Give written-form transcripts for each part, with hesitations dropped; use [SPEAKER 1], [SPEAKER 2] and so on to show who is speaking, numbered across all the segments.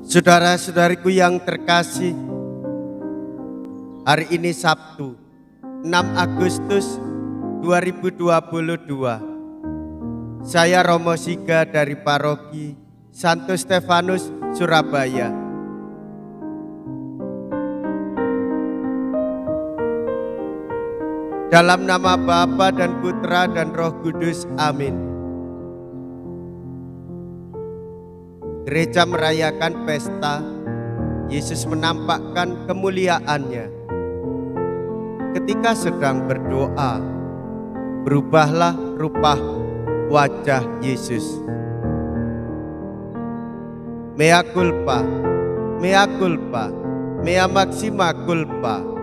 [SPEAKER 1] Saudara-saudariku yang terkasih, hari ini Sabtu 6 Agustus 2022. Saya Romo Siga dari Paroki Santo Stefanus, Surabaya. Dalam nama Bapa dan Putra dan Roh Kudus, amin. Gereja merayakan pesta Yesus menampakkan kemuliaannya. Ketika sedang berdoa, berubahlah rupa wajah Yesus. Mea culpa, mea culpa, mea maxima culpa.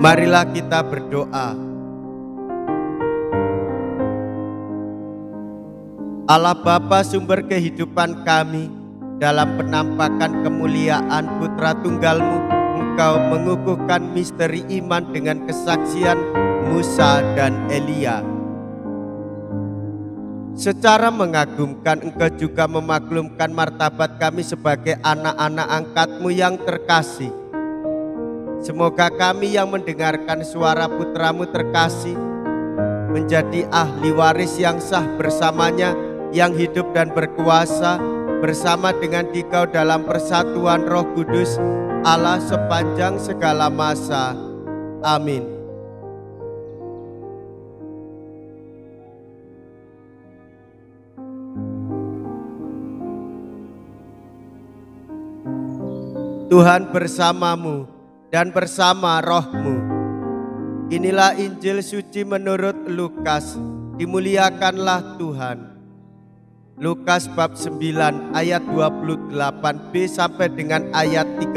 [SPEAKER 1] Marilah kita berdoa. Allah Bapa, sumber kehidupan kami, dalam penampakan kemuliaan Putra Tunggal-Mu, Engkau mengukuhkan misteri iman dengan kesaksian Musa dan Elia. Secara mengagumkan Engkau juga memaklumkan martabat kami sebagai anak-anak angkat-Mu yang terkasih. Semoga kami yang mendengarkan suara Putra-Mu terkasih menjadi ahli waris yang sah bersamanya, yang hidup dan berkuasa bersama dengan Dikau dalam persatuan Roh Kudus, Allah sepanjang segala masa. Amin. Tuhan bersamamu dan bersama rohmu. Inilah Injil suci menurut Lukas. Dimuliakanlah Tuhan. Lukas bab 9 ayat 28b sampai dengan ayat 36.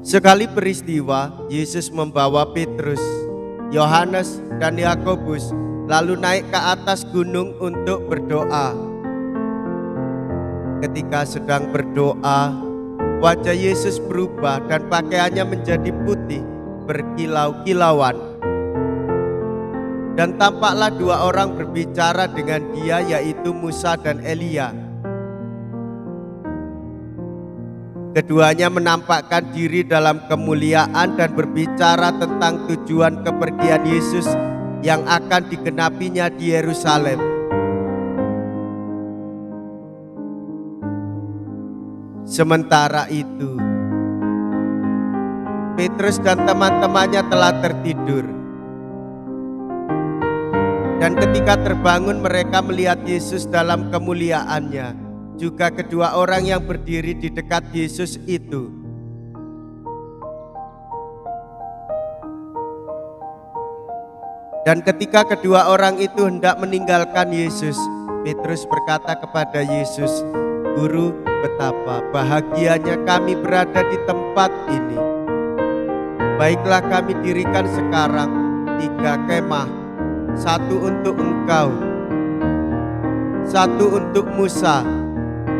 [SPEAKER 1] Sekali peristiwa, Yesus membawa Petrus, Yohanes, dan Yakobus lalu naik ke atas gunung untuk berdoa. Ketika sedang berdoa, wajah Yesus berubah dan pakaiannya menjadi putih berkilau-kilauan. Dan tampaklah dua orang berbicara dengan dia, yaitu Musa dan Elia. Keduanya menampakkan diri dalam kemuliaan dan berbicara tentang tujuan kepergian Yesus yang akan digenapinya di Yerusalem. Sementara itu, Petrus dan teman-temannya telah tertidur. Dan ketika terbangun, mereka melihat Yesus dalam kemuliaannya, juga kedua orang yang berdiri di dekat Yesus itu. Dan ketika kedua orang itu hendak meninggalkan Yesus, Petrus berkata kepada Yesus, "Guru, betapa bahagianya kami berada di tempat ini. Baiklah, kami dirikan sekarang 3 kemah, 1 untuk Engkau, 1 untuk Musa,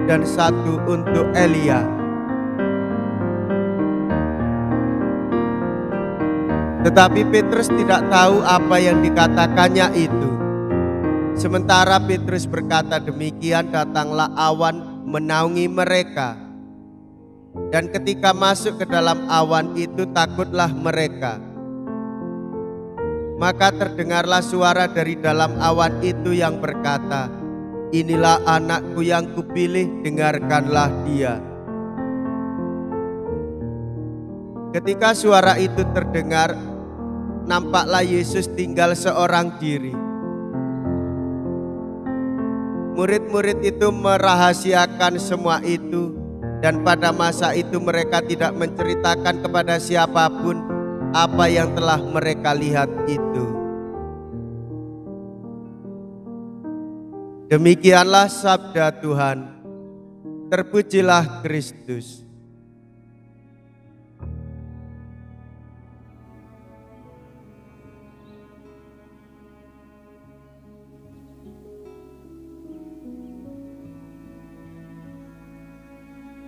[SPEAKER 1] dan 1 untuk Elia." Tetapi Petrus tidak tahu apa yang dikatakannya itu. Sementara Petrus berkata demikian, datanglah awan menaungi mereka. Dan ketika masuk ke dalam awan itu, takutlah mereka. Maka terdengarlah suara dari dalam awan itu yang berkata, "Inilah anakku yang kupilih, dengarkanlah dia." Ketika suara itu terdengar, nampaklah Yesus tinggal seorang diri. Murid-murid itu merahasiakan semua itu, dan pada masa itu mereka tidak menceritakan kepada siapapun apa yang telah mereka lihat itu. Demikianlah sabda Tuhan. Terpujilah Kristus.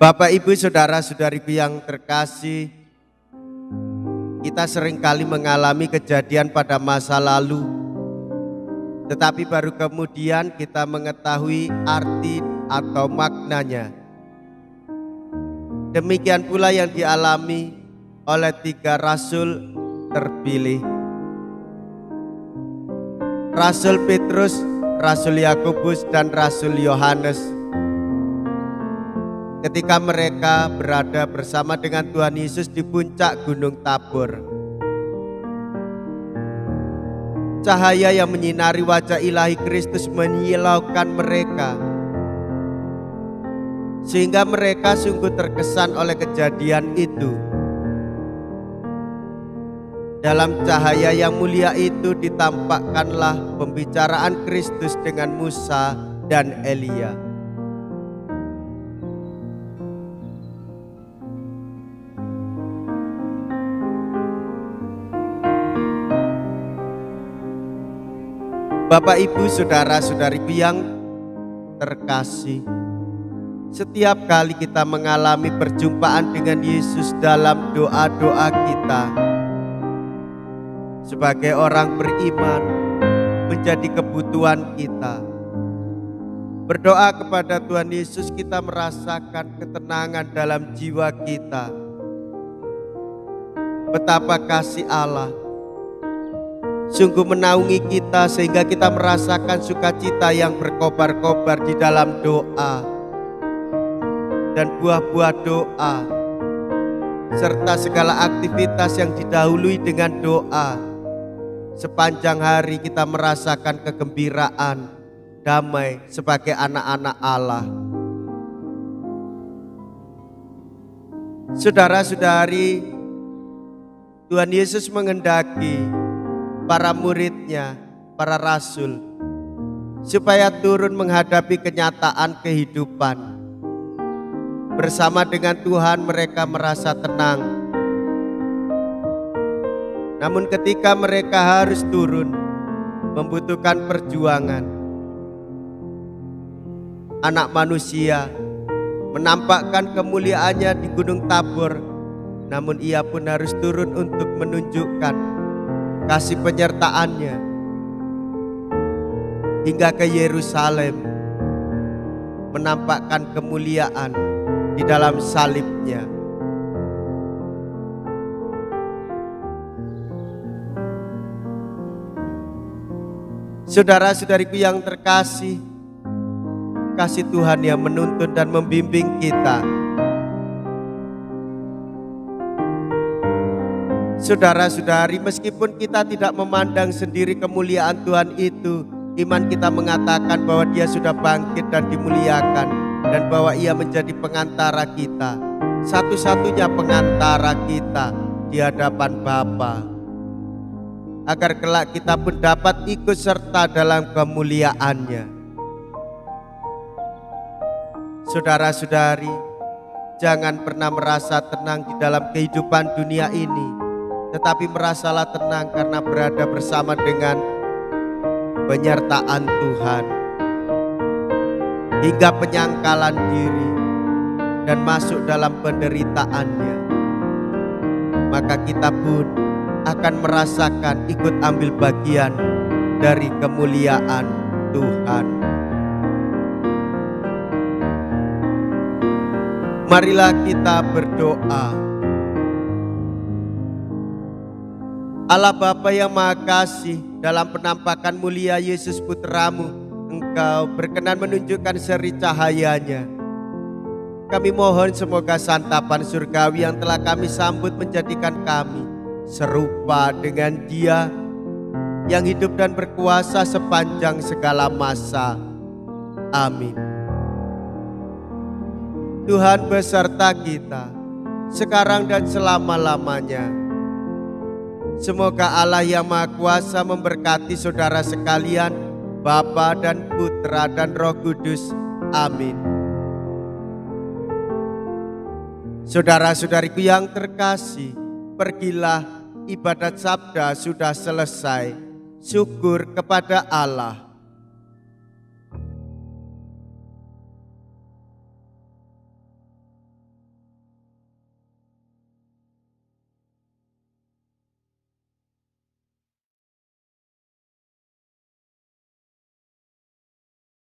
[SPEAKER 1] Bapak, Ibu, saudara-saudariku yang terkasih, kita seringkali mengalami kejadian pada masa lalu, tetapi baru kemudian kita mengetahui arti atau maknanya. Demikian pula yang dialami oleh 3 rasul terpilih. Rasul Petrus, Rasul Yakobus, dan Rasul Yohanes. Ketika mereka berada bersama dengan Tuhan Yesus di puncak Gunung Tabor, cahaya yang menyinari wajah ilahi Kristus menyilaukan mereka, sehingga mereka sungguh terkesan oleh kejadian itu. Dalam cahaya yang mulia itu ditampakkanlah pembicaraan Kristus dengan Musa dan Elia. Bapak, Ibu, saudara-saudariku yang terkasih, setiap kali kita mengalami perjumpaan dengan Yesus dalam doa-doa kita, sebagai orang beriman menjadi kebutuhan kita. Berdoa kepada Tuhan Yesus, kita merasakan ketenangan dalam jiwa kita. Betapa kasih Allah sungguh menaungi kita sehingga kita merasakan sukacita yang berkobar-kobar di dalam doa dan buah-buah doa, serta segala aktivitas yang didahului dengan doa. Sepanjang hari kita merasakan kegembiraan, damai sebagai anak-anak Allah. Saudara-saudari, Tuhan Yesus menghendaki para muridnya, para rasul, supaya turun menghadapi kenyataan kehidupan. Bersama dengan Tuhan mereka merasa tenang. Namun ketika mereka harus turun, membutuhkan perjuangan. Anak manusia menampakkan kemuliaannya di Gunung Tabor, namun ia pun harus turun untuk menunjukkan kasih penyertaannya hingga ke Yerusalem, menampakkan kemuliaan di dalam salibnya. Saudara-saudariku yang terkasih, kasih Tuhan yang menuntun dan membimbing kita. Saudara-saudari, meskipun kita tidak memandang sendiri kemuliaan Tuhan itu, iman kita mengatakan bahwa Dia sudah bangkit dan dimuliakan, dan bahwa Ia menjadi pengantara kita, satu-satunya pengantara kita di hadapan Bapa, agar kelak kita pun dapat ikut serta dalam kemuliaannya. Saudara-saudari, jangan pernah merasa tenang di dalam kehidupan dunia ini, tetapi merasalah tenang karena berada bersama dengan penyertaan Tuhan, hingga penyangkalan diri dan masuk dalam penderitaannya. Maka kita pun akan merasakan ikut ambil bagian dari kemuliaan Tuhan. Marilah kita berdoa. Allah Bapa yang Maha Kasih, dalam penampakan mulia Yesus Putramu, Engkau berkenan menunjukkan seri cahayanya. Kami mohon semoga santapan surgawi yang telah kami sambut menjadikan kami serupa dengan Dia yang hidup dan berkuasa sepanjang segala masa. Amin. Tuhan beserta kita sekarang dan selama-lamanya. Semoga Allah yang Maha Kuasa memberkati saudara sekalian, Bapa dan Putra dan Roh Kudus. Amin. Saudara-saudariku yang terkasih, pergilah, ibadat sabda sudah selesai. Syukur kepada Allah.